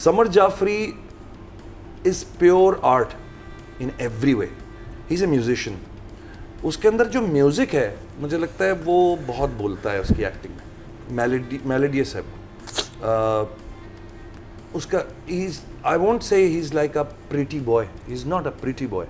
Summer Jafri is pure art in every way. He is a musician. उसके अंदर जो music है मुझे लगता है वो बहुत बोलता है उसकी एक्टिंग में. मेलोडियस है उसका. I won't say he is like a pretty boy. He is not a pretty boy,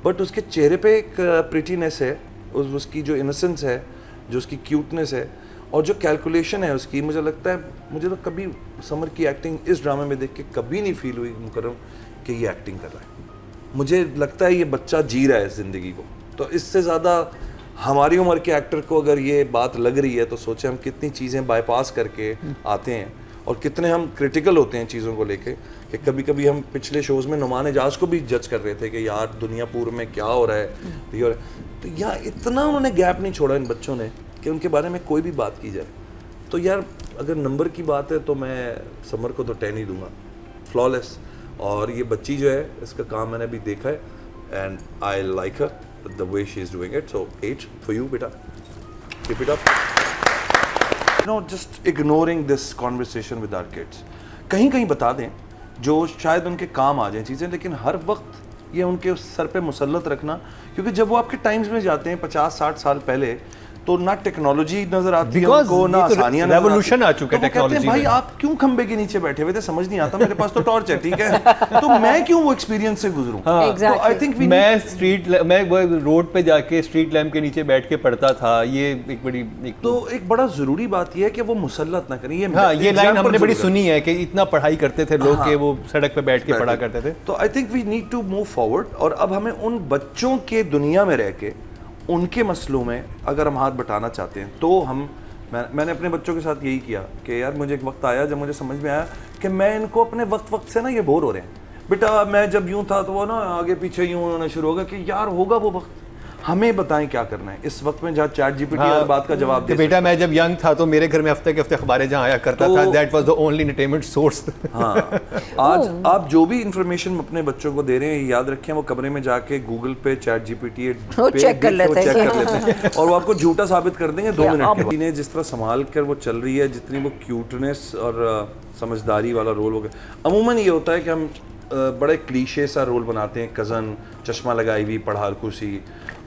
but उसके चेहरे पे एक प्रिटीनेस है, उसकी जो इनोसेंस है, जो उसकी क्यूटनेस है और जो कैलकुलेशन है उसकी. मुझे लगता है, मुझे तो कभी समर की एक्टिंग इस ड्रामे में देख के कभी नहीं फील हुई मुकर्रम कि ये एक्टिंग कर रहा है. मुझे लगता है ये बच्चा जी रहा है ज़िंदगी को. तो इससे ज़्यादा हमारी उम्र के एक्टर को अगर ये बात लग रही है तो सोचे हम कितनी चीज़ें बाईपास करके आते हैं और कितने हम क्रिटिकल होते हैं चीज़ों को लेके कि कभी कभी हम पिछले शोज़ में नुमान एजाज को भी जज कर रहे थे कि यार दुनिया पूर्व में क्या हो रहा है, ये हो रहा है. तो यार इतना उन्होंने गैप नहीं छोड़ा इन बच्चों ने कि उनके बारे में कोई भी बात की जाए. तो यार अगर नंबर की बात है तो मैं समर को तो 10 ही दूंगा. फ्लॉलेस. और ये बच्ची जो है इसका काम मैंने अभी देखा है and I like her the way she is doing it. So 8 for you बेटा. Keep it up. No just ignoring this conversation with our kids. कहीं कहीं बता दें जो शायद उनके काम आ जाए चीज़ें, लेकिन हर वक्त ये उनके सर पे मुसल्लत रखना, क्योंकि जब वो आपके टाइम्स में जाते हैं 50-60 साल पहले तो ना टेक्नोलॉजी नजर आती है उनको, ना आसानियां नजर आती. रेवोल्यूशन आ चुका है टेक्नोलॉजी में. भाई आप क्यों खंबे के नीचे बैठे हुए थे, समझ नहीं आता. मेरे पास तो टॉर्च है, ठीक है, तो मैं क्यों वो एक्सपीरियंस से गुजरूं. तो आई थिंक मैं वो रोड पे जाके स्ट्रीट लैम्प के नीचे बैठ के पढ़ता था. ये एक बड़ी एक बड़ा जरूरी बात ये है कि वो मुसल्लत ना करें. ये लाइन हमने बड़ी सुनी है कि इतना पढ़ाई करते थे लोग कि वो सड़क पे बैठ के पढ़ा करते थे. तो I think we need to move forward. और अब हमें उन बच्चों के दुनिया में रह के उनके मसलों में अगर हम हाथ बटाना चाहते हैं तो मैंने अपने बच्चों के साथ यही किया कि यार मुझे एक वक्त आया जब मुझे समझ में आया कि मैं इनको अपने वक्त से ना ये बोर हो रहे हैं. बेटा मैं जब यूं था तो वो ना आगे पीछे यूं होना शुरू होगा कि यार होगा वो वक्त, हमें बताएं क्या करना है इस वक्त में जहाँ चैट जीपीटी हर बात का जवाब दे. बेटा मैं जब यंग था तो मेरे घर में हफ्ते के हफ्ते अखबारें जहाँ आया करता था. That was the only entertainment source. हाँ, आज आप जो भी इंफॉर्मेशन अपने बच्चों को दे रहे हैं याद रखें वो कमरे में जाके गूगल पे चैट जीपीटी चेक कर लेते हैं और वो आपको झूठा साबित कर देंगे 2 मिनट के बाद. जिस तरह संभाल कर वो चल रही है, जितनी वो क्यूटनेस और समझदारी वाला रोल हो गया. अमूमन ये होता है कि हम बड़े क्लीशे सा रोल बनाते हैं, कज़न, चश्मा लगाई हुई, पढ़ार कुर्सी,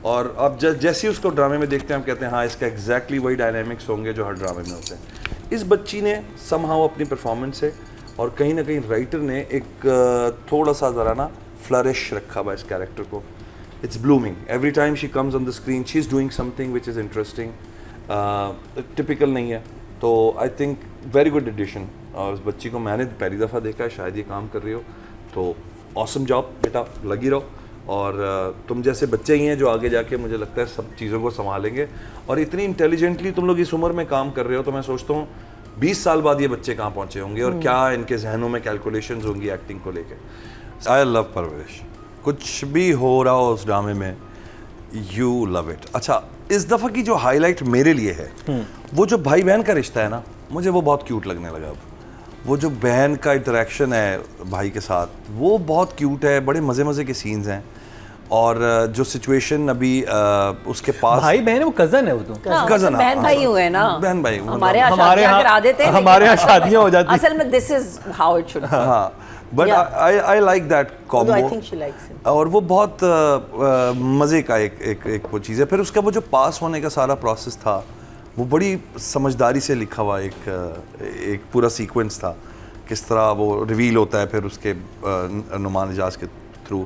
और अब जैसे ही उसको ड्रामे में देखते हैं हम कहते हैं हाँ इसका एग्जैक्टली वही डायनामिक्स होंगे जो हर ड्रामे में होते हैं. इस बच्ची ने समहाउ अपनी परफॉर्मेंस से और कहीं ना कहीं राइटर ने एक थोड़ा सा ज़रा ना फ्लरिश रखा हुआ इस कैरेक्टर को. It's blooming every time she comes on the screen. She is doing something which is interesting, typical नहीं है. तो I think very good addition. और उस बच्ची को मैंने पहली दफ़ा देखा है, शायद ये काम कर रही हो, तो ऑसम जॉब बेटा, लगी रहो. और तुम जैसे बच्चे ही हैं जो आगे जाके मुझे लगता है सब चीज़ों को संभालेंगे. और इतनी इंटेलिजेंटली तुम लोग इस उम्र में काम कर रहे हो तो मैं सोचता हूँ 20 साल बाद ये बच्चे कहाँ पहुँचे होंगे और क्या इनके जहनों में कैलकुलेशंस होंगी एक्टिंग को लेके. आई लव परवरिश. कुछ भी हो रहा हो उस ड्रामे में, यू लव इट. अच्छा, इस दफ़ा की जो हाईलाइट मेरे लिए है वो जो भाई बहन का रिश्ता है ना, मुझे वो बहुत क्यूट लगने लगा. अब वो जो बहन का इंटरेक्शन है भाई के साथ वो बहुत क्यूट है. बड़े मज़े के सीन्स हैं. और जो सिचुएशन अभी उसके पास भाई बहन है, वो कज़न है, वो तो कज़न बहन भाई हुए ना, बहन भाई. हमारे यहाँ करा देते हैं, हमारे यहाँ शादियाँ हो जाती. असल में this is how it should. हाँ, but I like that combo. I think she likes him. और वो बहुत मज़े का एक वो चीज़ है. फिर उसका वो जो पास होने का सारा प्रोसेस था वो बड़ी समझदारी से लिखा हुआ एक पूरा सीक्वेंस था. किस तरह वो रिवील होता है फिर उसके नुमान एजाज के थ्रू.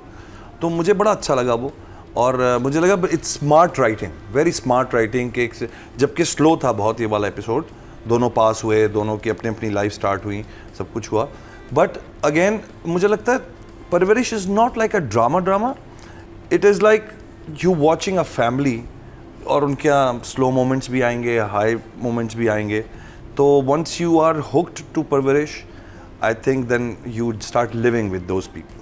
तो मुझे बड़ा अच्छा लगा वो. और मुझे लगा it's smart writing, very smart writing. के जबकि स्लो था बहुत ये वाला एपिसोड, दोनों पास हुए, दोनों की अपनी अपनी लाइफ स्टार्ट हुई, सब कुछ हुआ. बट अगेन मुझे लगता है परवरिश is not like a drama. It is like you watching a family. और उनके स्लो मोमेंट्स भी आएंगे, हाई मोमेंट्स भी आएंगे. तो once you are hooked to Parvarish, I think then you start living with those people.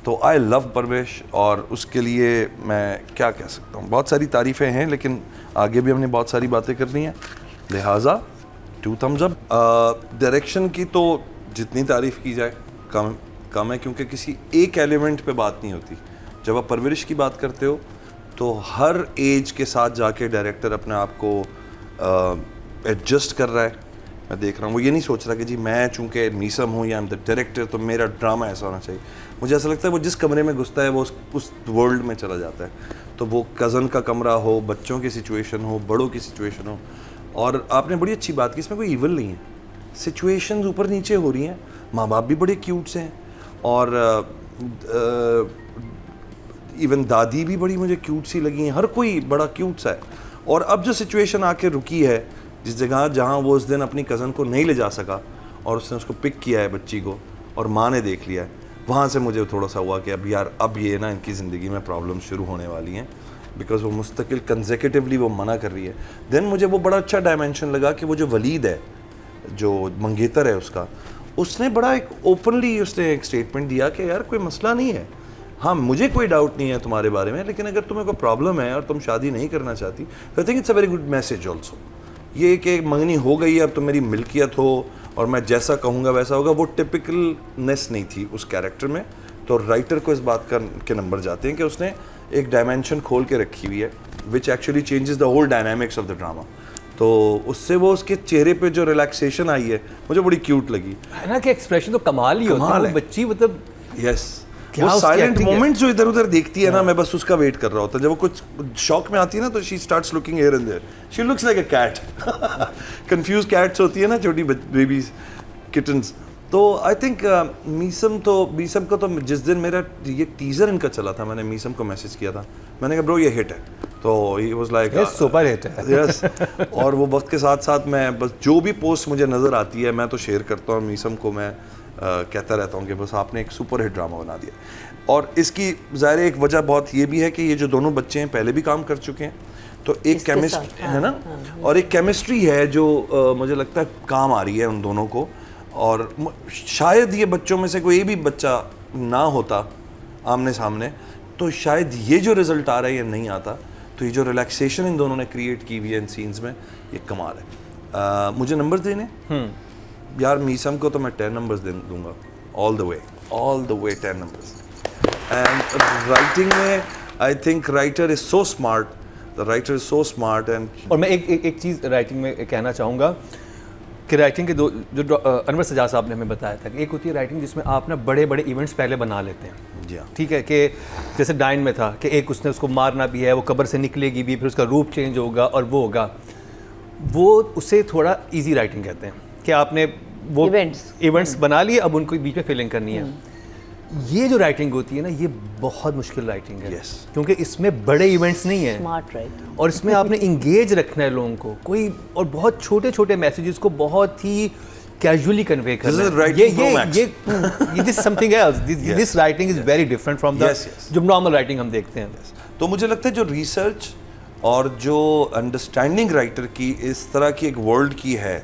तो आई लव परवरिश. और उसके लिए मैं क्या कह सकता हूँ, बहुत सारी तारीफ़ें हैं लेकिन आगे भी हमने बहुत सारी बातें करनी है, लिहाजा 2 thumbs up. डायरेक्शन की तो जितनी तारीफ़ की जाए कम है, क्योंकि किसी एक एलिमेंट पे बात नहीं होती. जब आप परवरिश की बात करते हो तो हर एज के साथ जाके डायरेक्टर अपने आप को एडजस्ट कर रहा है मैं देख रहा हूँ, वो ये नहीं सोच रहा कि जी मैं चूंकि मीसम हूँ या द डायरेक्टर तो मेरा ड्रामा ऐसा होना चाहिए। मुझे ऐसा लगता है वो जिस कमरे में घुसता है वो उस वर्ल्ड में चला जाता है। तो वो कज़न का कमरा हो, बच्चों की सिचुएशन हो, बड़ों की सिचुएशन हो। और आपने बड़ी अच्छी बात की, इसमें कोई ईवल नहीं है, सिचुएशंस ऊपर नीचे हो रही हैं, माँ बाप भी बड़े क्यूट से हैं और इवन दादी भी बड़ी मुझे क्यूट सी लगी हैं, हर कोई बड़ा क्यूट सा है। और अब जो सिचुएशन आके रुकी है जिस जगह जहाँ वो उस दिन अपनी कज़न को नहीं ले जा सका और उसने उसको पिक किया है बच्ची को और माँ ने देख लिया है, वहाँ से मुझे थोड़ा सा हुआ कि अब यार अब ये ना इनकी ज़िंदगी में प्रॉब्लम शुरू होने वाली हैं, बिकॉज वो मुस्तकिल कंसेक्यूटिवली वो मना कर रही है। देन मुझे वो बड़ा अच्छा डायमेंशन लगा कि वो जो वलीद है, जो मंगेतर है उसने बड़ा एक ओपनली उसने एक स्टेटमेंट दिया कि यार कोई मसला नहीं है, हाँ मुझे कोई डाउट नहीं है तुम्हारे बारे में, लेकिन अगर तुम्हें कोई प्रॉब्लम है और तुम शादी नहीं करना चाहती तो I think it's a very good message also. ये कि मंगनी हो गई है, अब तो मेरी मिल्कियत हो और मैं जैसा कहूँगा वैसा होगा, वो टिपिकलनेस नहीं थी उस कैरेक्टर में। तो राइटर को इस बात के नंबर जाते हैं कि उसने एक डायमेंशन खोल के रखी हुई है which actually changes the whole dynamics of the drama. तो उससे वो उसके चेहरे पे जो रिलैक्सेशन आई है मुझे बड़ी क्यूट लगी है ना, कि एक्सप्रेशन तो कमाल ही होता है, बच्ची मतलब यस वो साइलेंट मोमेंट्स जो इधर उधर देखती है ना, मैं बस उसका वेट कर रहा होता। जब वो कुछ शॉक में आती है ना तो she starts looking here and there, she looks like a cat, confuse cats होती है ना छोटी बेबीज किटन्स। तो आई थिंक मीसम को तो जिस दिन मेरा ये टीजर इनका चला था मैंने मीसम को मैसेज किया था, मैंने कहा ब्रो ये हिट है, तो he was like super hit है यस। और वो वक्त के साथ साथ मैं बस जो भी पोस्ट मुझे नज़र आती है मैं तो शेयर करता हूँ, मीसम को मैं कहता रहता हूँ कि बस आपने एक सुपर हिट ड्रामा बना दिया। और इसकी ज़ाहिर एक वजह बहुत ये भी है कि ये जो दोनों बच्चे हैं पहले भी काम कर चुके हैं, तो एक केमिस्ट्री है ना, और एक केमिस्ट्री है जो मुझे लगता है काम आ रही है उन दोनों को। और शायद ये बच्चों में से कोई भी बच्चा ना होता आमने सामने तो शायद ये जो रिज़ल्ट आ रहा है ये नहीं आता। तो ये जो रिलैक्सेशन इन दोनों ने क्रिएट की हुई है इन सीन्स में, ये कमाल है। मुझे नंबर देने यार मीसम को तो मैं 10 नंबर्स दूंगा, all the way 10 numbers. And writing में I think writer is so smart, the writer is so smart. And और मैं एक चीज़ राइटिंग में कहना चाहूँगा कि राइटिंग के दो जो अनवर सजाद साहब ने हमें बताया था कि एक होती है राइटिंग जिसमें आप ना बड़े बड़े इवेंट्स पहले बना लेते हैं, जी हाँ, ठीक है, कि जैसे डाइन में था कि एक उसने उसको मारना भी है, वो कब्र से निकलेगी भी, फिर उसका रूप चेंज होगा और वो होगा, वो उसे थोड़ा इजी राइटिंग कहते हैं कि आपने वो इवेंट्स बना लिए, अब उनको बीच में फिलिंग करनी है। ये जो राइटिंग होती है ना, ये बहुत मुश्किल राइटिंग है, क्योंकि इसमें बड़े इवेंट्स नहीं है, स्मार्ट राइट, और इसमें आपने इंगेज रखना है लोगों को, कोई और बहुत छोटे छोटे मैसेजेस को बहुत ही कैजुअली कन्वे करना है। ये this something else, this writing is very different from the जो नॉर्मल राइटिंग हम देखते हैं। तो मुझे लगता है जो रिसर्च और जो अंडरस्टैंडिंग राइटर की इस तरह की एक वर्ल्ड की है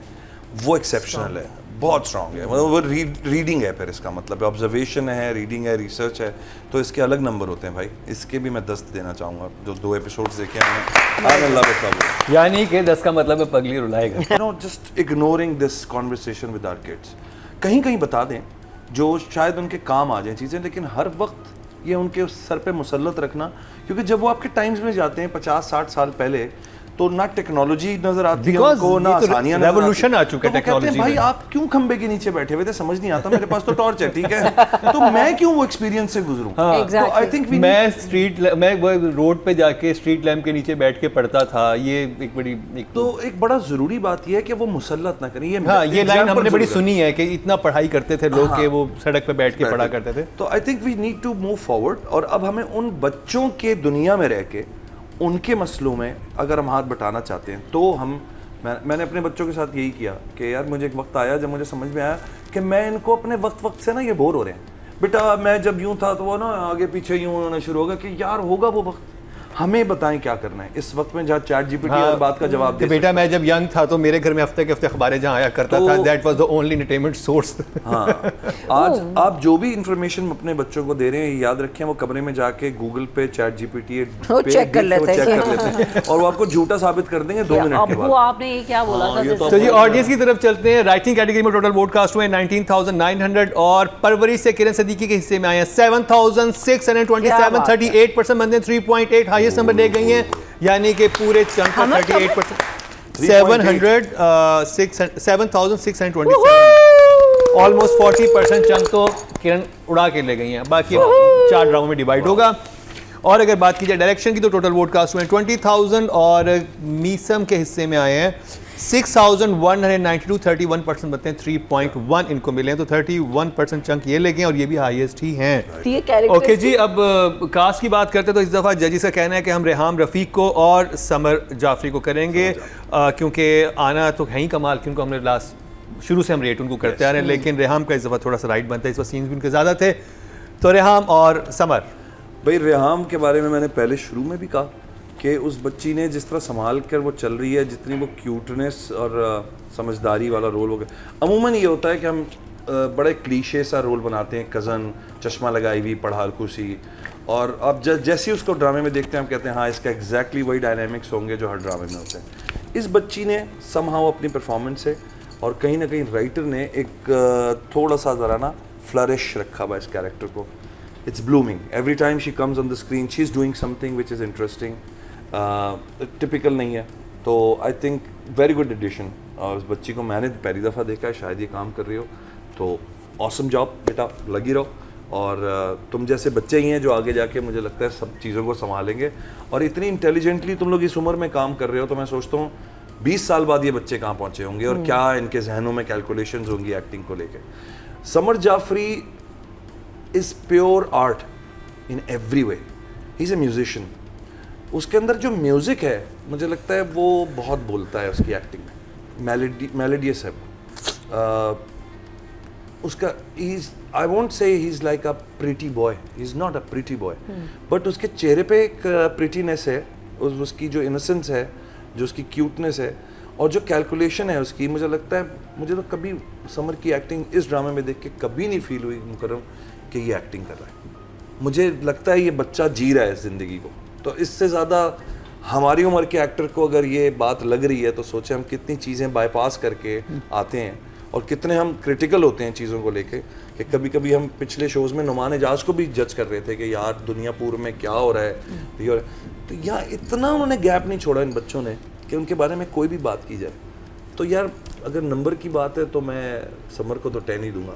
वो एक्सेप्शनल है, बहुत स्ट्रॉन्ग है। मतलब वो रीडिंग है, फिर इसका मतलब ऑब्जर्वेशन है, रीडिंग है, रिसर्च है, तो इसके अलग नंबर होते हैं भाई। इसके भी मैं 10 देना चाहूँगा, जो 2 एपिसोड्स देखे हैं। यानी कि 10 का मतलब है पगली रुलाएगा। No just ignoring this conversation with our kids, कहीं कहीं बता दें जो शायद उनके काम आ जाए चीज़ें, लेकिन हर वक्त ये उनके सर पे मुसल्लत रखना, क्योंकि जब वो आपके टाइम्स में जाते हैं 50-60 साल पहले, तो ना टेक्नोलॉजी नजर आती है उनको, ना आसानियां नजर आती है, रेवोल्यूशन आ चुका है टेक्नोलॉजी में। भाई आप क्यों खंबे के नीचे बैठे हुए थे, समझ नहीं आता, मेरे पास तो टॉर्च है, ठीक है, तो मैं क्यों वो एक्सपीरियंस से गुजरूं। तो आई थिंक मैं रोड पे जाके स्ट्रीट लैम्प के नीचे बैठ के पढ़ता था, ये एक बड़ी एक बड़ा जरूरी बात ये है कि वो मुसल्लत ना करें। ये लाइन हमने बड़ी सुनी है कि इतना पढ़ाई करते थे लोग कि वो सड़क पे बैठ के पढ़ा करते थे। तो I think we need to move forward, और अब हमें उन बच्चों के दुनिया में रह के उनके मसलों में अगर हम हाथ बटाना चाहते हैं तो मैंने अपने बच्चों के साथ यही किया कि यार मुझे एक वक्त आया जब मुझे समझ में आया कि मैं इनको अपने वक्त से ना ये बोर हो रहे हैं। बेटा मैं जब यूं था तो वो ना आगे पीछे यूं होना शुरू होगा कि यार होगा वो वक्त, हमें बताएं क्या करना है इस वक्त में, जहाँ चैट जीपीटी हर बात का जवाब दे। बेटा मैं जब यंग था तो मेरे घर में हफ्ते के हफ्ते अखबारें जहाँ आया करता था, that was the only entertainment source. हाँ, आज आप जो भी इंफॉर्मेशन अपने बच्चों को दे रहे हैं याद रखें, वो कमरे में जाके गूगल पे चैट जीपीटी चेक कर लेते हैं और वो आपको झूठा साबित कर देंगे 2 मिनट के बाद। वो आपने ये क्या बोला था? तो जी ऑडियंस की तरफ चलते हैं। राइटिंग कैटेगरी में टोटल वोट कास्ट हुए 19,900 और परवरिश से किरण सदीकी के हिस्से में आए हैं 7,627, 38% बनते हैं, 3.8 हाईएस्ट नंबर ले गई हैं, यानी कि पूरे चंक का 38%। 7,627 ऑलमोस्ट 40% चंक तो किरण उड़ा के ले गई हैं, बाकी 4 ड्रामों में डिवाइड होगा। और अगर बात की जाए डायरेक्शन की तो टोटल वोट कास्ट हुए 20,000 और मीसम के हिस्से में आए हैं 6,192, 31% बनते हैं 3.1 इनको मिले हैं, तो 31% चंक ये ले गए और ये भी हाईएस्ट ही हैं। ओके जी, अब कास्ट की बात करते हैं तो इस दफ़ा जजिस का कहना है कि हम रेहाम रफ़ीक को और समर जाफरी को करेंगे, क्योंकि आना तो है ही कमाल, क्योंकि हमने लास्ट शुरू से हम रेट उनको करते आ रहे हैं, लेकिन रेहाम का इस दफ़ा थोड़ा सा राइट बनता है, इस वक्त सीन्स भी उनके ज़्यादा थे। तो रेहाम और समर। भाई रेहाम के बारे में मैंने पहले शुरू में भी कहा कि उस बच्ची ने जिस तरह संभाल कर वो चल रही है, जितनी वो क्यूटनेस और समझदारी वाला रोल हो गया। अमूमन ये होता है कि हम बड़े क्लीशे सा रोल बनाते हैं, कज़न, चश्मा लगाई हुई, पढ़ाकू सी, और अब जैसे ही उसको ड्रामे में देखते हैं हम कहते हैं हाँ इसका एग्जैक्टली वही डायनामिक्स होंगे जो हर ड्रामे में होते हैं। इस बच्ची ने समहाउ अपनी परफॉर्मेंस से और कहीं ना कहीं राइटर ने एक थोड़ा सा ज़रा ना फ्लरिश रखा हुआ इस कैरेक्टर को। It's blooming. Every time she comes on the screen, she's doing something which is interesting. Typical नहीं है, तो I think very good addition. और उस बच्ची को मैंने पहली दफ़ा देखा है, शायद ये काम कर रही हो, तो awesome job बेटा, लगी रहो। और तुम जैसे बच्चे ही हैं जो आगे जाके मुझे लगता है सब चीज़ों को संभालेंगे, और इतनी इंटेलिजेंटली तुम लोग इस उम्र में काम कर रहे हो, तो मैं सोचता हूँ 20 साल बाद ये बच्चे कहाँ पहुँचे होंगे और क्या इनके जहनों में कैलकुलेशंस होंगी एक्टिंग को लेके। Samar Jafri is pure art in every way. He's a musician. उसके अंदर जो म्यूज़िक है मुझे लगता है वो बहुत बोलता है उसकी एक्टिंग में, मेलोडियस है। उसका I won't say he's like a pretty boy. He's not a pretty boy. But उसके चेहरे पे एक prettiness है, उसकी जो innocence है, जो उसकी cuteness है, और जो कैलकुलेशन है उसकी, मुझे लगता है मुझे तो कभी समर की एक्टिंग इस ड्रामे में देख के कभी नहीं फील हुई मुकर्रम कि ये एक्टिंग कर रहा है। मुझे लगता है ये बच्चा जी रहा है ज़िंदगी को। तो इससे ज़्यादा हमारी उम्र के एक्टर को अगर ये बात लग रही है तो सोचे हम कितनी चीज़ें बाईपास करके आते हैं और कितने हम क्रिटिकल होते हैं चीज़ों को लेके, कि कभी कभी हम पिछले शोज़ में नुमान एजाज को भी जज कर रहे थे कि यार दुनिया पूर्व में क्या हो रहा है, तो यार इतना उन्होंने गैप नहीं छोड़ा इन बच्चों ने कि उनके बारे में कोई भी बात की जाए। तो यार अगर नंबर की बात है तो मैं समर को तो 10 ही दूंगा,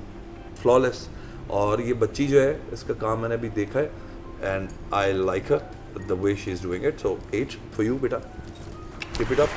फ्लॉलेस। और ये बच्ची जो है इसका काम मैंने अभी देखा है and I like her the way she is doing it, so 8 for you बेटा, कीप इट अप।